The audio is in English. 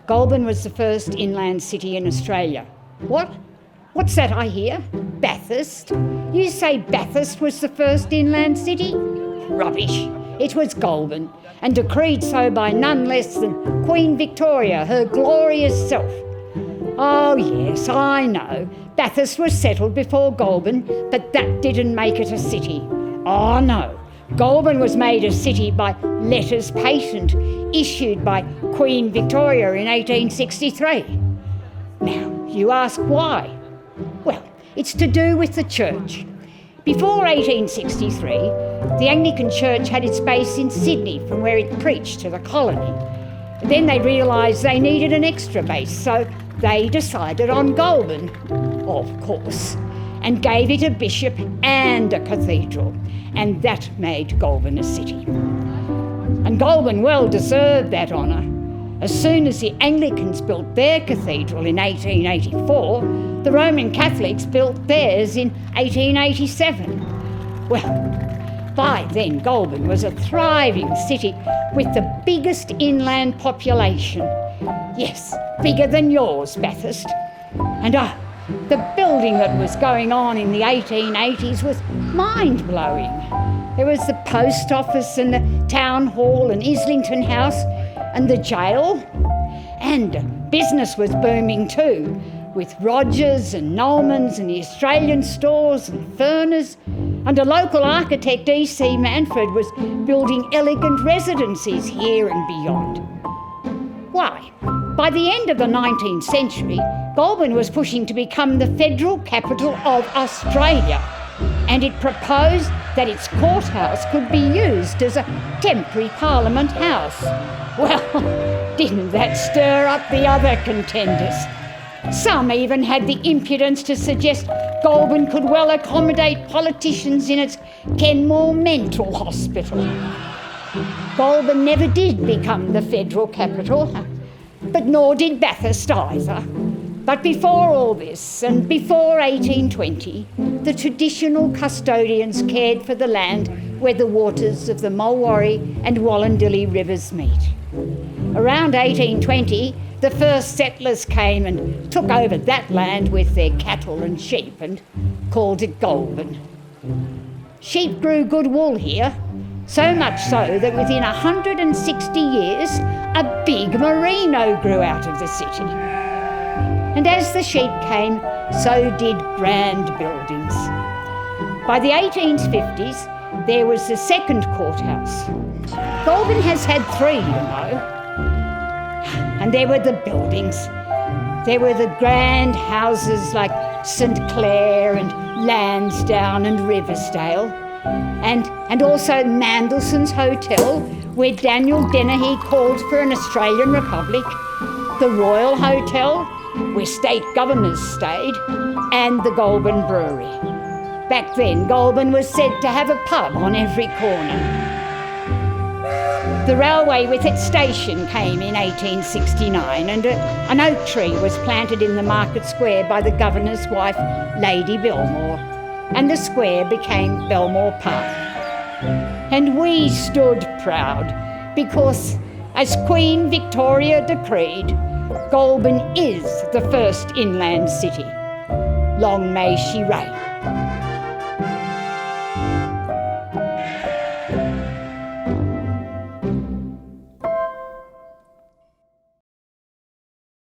Goulburn was the first inland city in Australia. What? What's that I hear? Bathurst? You say Bathurst was the first inland city? Rubbish. It was Goulburn, and decreed so by none less than Queen Victoria, her glorious self. Oh yes, I know. Bathurst was settled before Goulburn, but that didn't make it a city. Oh no. Goulburn was made a city by letters patent issued by Queen Victoria in 1863. Now, you ask why? Well, it's to do with the church. Before 1863, the Anglican Church had its base in Sydney, from where it preached to the colony. Then they realised they needed an extra base, so they decided on Goulburn, of course, and gave it a bishop and a cathedral, and that made Goulburn a city. And Goulburn well deserved that honour. As soon as the Anglicans built their cathedral in 1884, the Roman Catholics built theirs in 1887. Well, by then Goulburn was a thriving city with the biggest inland population. Yes, bigger than yours, Bathurst. And the building that was going on in the 1880s was mind-blowing. There was the post office and the town hall and Islington House and the jail. And business was booming too, with Rogers and Nolman's and the Australian stores and Furners. And a local architect, E.C. Manfred, was building elegant residencies here and beyond. Why? By the end of the 19th century, Goulburn was pushing to become the federal capital of Australia, and it proposed that its courthouse could be used as a temporary parliament house. Well, didn't that stir up the other contenders? Some even had the impudence to suggest Goulburn could well accommodate politicians in its Kenmore Mental Hospital. Goulburn never did become the federal capital, but nor did Bathurst either. But before all this, and before 1820, the traditional custodians cared for the land where the waters of the Mulwaree and Wallandilly rivers meet. Around 1820, the first settlers came and took over that land with their cattle and sheep and called it Goulburn. Sheep grew good wool here, so much so that within 160 years, a big merino grew out of the city. And as the sheep came, so did grand buildings. By the 1850s, there was the second courthouse. Goulburn has had three, you know. And there were the buildings. There were the grand houses like St Clair and Lansdowne and Riversdale, and also Mandelson's Hotel, where Daniel Dennehy called for an Australian Republic, the Royal Hotel, where state governors stayed, and the Goulburn Brewery. Back then, Goulburn was said to have a pub on every corner. The railway with its station came in 1869, and an oak tree was planted in the market square by the governor's wife, Lady Belmore, and the square became Belmore Park. And we stood proud because, as Queen Victoria decreed, Goulburn is the first inland city. Long may she reign.